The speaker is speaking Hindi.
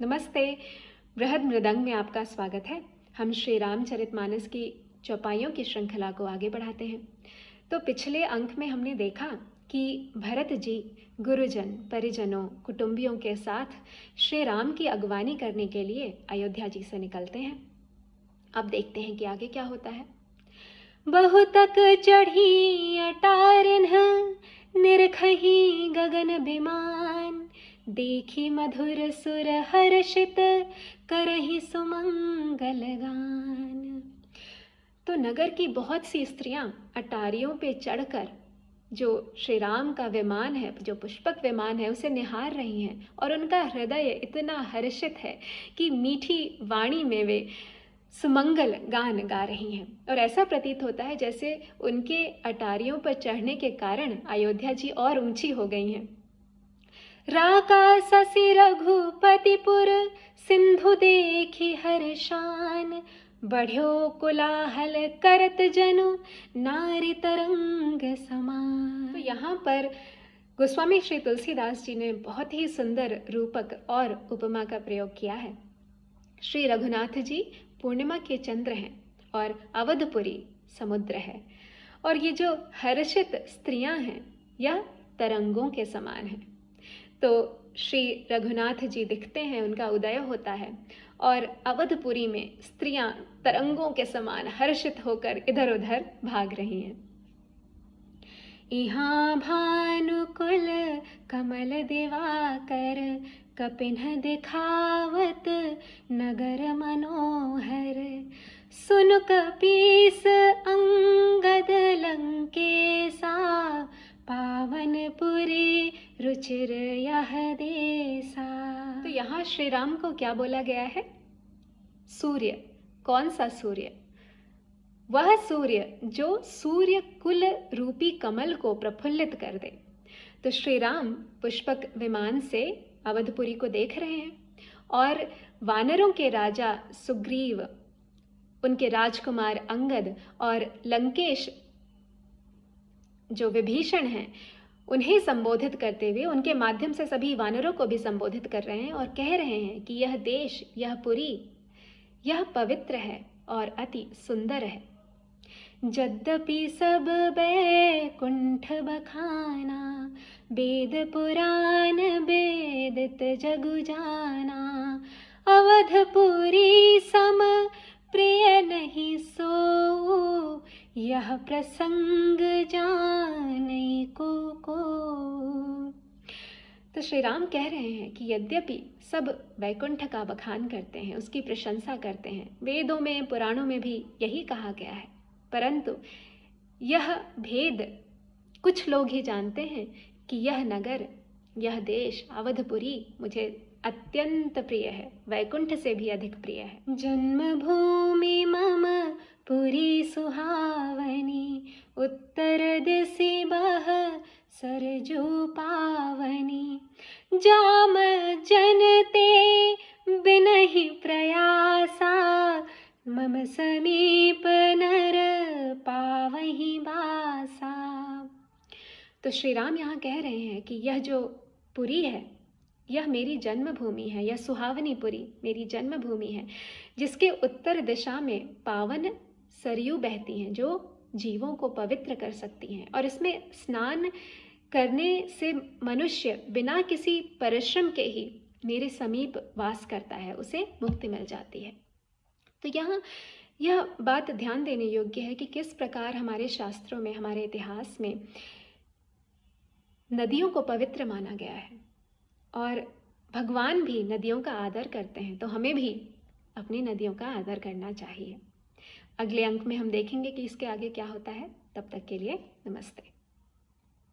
नमस्ते। बृहद मृदंग में आपका स्वागत है। हम श्री रामचरितमानस की चौपाइयों की श्रृंखला को आगे बढ़ाते हैं। तो पिछले अंक में हमने देखा कि भरत जी गुरुजन, परिजनों, कुटुंबियों के साथ श्री राम की अगवानी करने के लिए अयोध्या जी से निकलते हैं। अब देखते हैं कि आगे क्या होता है। बहुतक चढ़ी अटारिन्ह, निरखही गगन विमान, देखी मधुर सुर हर्षित, करहि सुमंगल गान। तो नगर की बहुत सी स्त्रियां अटारियों पे चढ़कर जो श्री राम का विमान है, जो पुष्पक विमान है, उसे निहार रही हैं और उनका हृदय इतना हर्षित है कि मीठी वाणी में वे सुमंगल गान गा रही हैं। और ऐसा प्रतीत होता है जैसे उनके अटारियों पर चढ़ने के कारण अयोध्या जी और ऊंची हो गई हैं। राका ससी रघुपतिपुर, सिंधु देखी हर्षान, बढ़्यो कोलाहल करत जनु, नारी तरंग समान। तो यहाँ पर गोस्वामी श्री तुलसीदास जी ने बहुत ही सुंदर रूपक और उपमा का प्रयोग किया है। श्री रघुनाथ जी पूर्णिमा के चंद्र हैं और अवधपुरी समुद्र है, और ये जो हर्षित स्त्रियां हैं यह तरंगों के समान हैं। तो श्री रघुनाथ जी दिखते हैं, उनका उदय होता है और अवधपुरी में स्त्रियां तरंगों के समान हर्षित होकर इधर उधर भाग रही हैं। इहाँ भानुकुल कमल दिवाकर, कपिन्ह दिखावत नगर मनोहर, सुन कपीस अंगद लंकेसा, पावनपुरी रुचिर यह देसा। तो यहाँ श्री राम को क्या बोला गया है? सूर्य। कौन सा सूर्य? वह सूर्य जो सूर्य कुल रूपी कमल को प्रफुल्लित कर दे। तो श्री राम पुष्पक विमान से अवधपुरी को देख रहे हैं और वानरों के राजा सुग्रीव, उनके राजकुमार अंगद और लंकेश जो विभीषण हैं, उन्हें संबोधित करते हुए उनके माध्यम से सभी वानरों को भी संबोधित कर रहे हैं और कह रहे हैं कि यह देश, यह पुरी, यह पवित्र है और अति सुंदर है। यद्यपि सब बैकुंठ बखाना, वेद पुराण वेदित जगु जाना, अवधपुरी सम प्रिय नहीं सो, यह प्रसंग जाने को। तो श्री राम कह रहे हैं कि यद्यपि सब वैकुंठ का बखान करते हैं, उसकी प्रशंसा करते हैं, वेदों में पुराणों में भी यही कहा गया है, परंतु यह भेद कुछ लोग ही जानते हैं कि यह नगर, यह देश अवधपुरी मुझे अत्यंत प्रिय है, वैकुंठ से भी अधिक प्रिय है। जन्मभूमि मम पुरी सुहावनी, उत्तर दिशि बह सरजू पावनी, जाम जनते बिनहि प्रयासा, मम समीप नर पावहि बासा। तो श्री राम यहाँ कह रहे हैं कि यह जो पुरी है, यह मेरी जन्मभूमि है, यह सुहावनी पुरी मेरी जन्मभूमि है, जिसके उत्तर दिशा में पावन सरयू बहती हैं जो जीवों को पवित्र कर सकती हैं, और इसमें स्नान करने से मनुष्य बिना किसी परिश्रम के ही मेरे समीप वास करता है, उसे मुक्ति मिल जाती है। तो यहाँ यह बात ध्यान देने योग्य है कि किस प्रकार हमारे शास्त्रों में, हमारे इतिहास में नदियों को पवित्र माना गया है और भगवान भी नदियों का आदर करते हैं, तो हमें भी अपनी नदियों का आदर करना चाहिए। अगले अंक में हम देखेंगे कि इसके आगे क्या होता है। तब तक के लिए नमस्ते।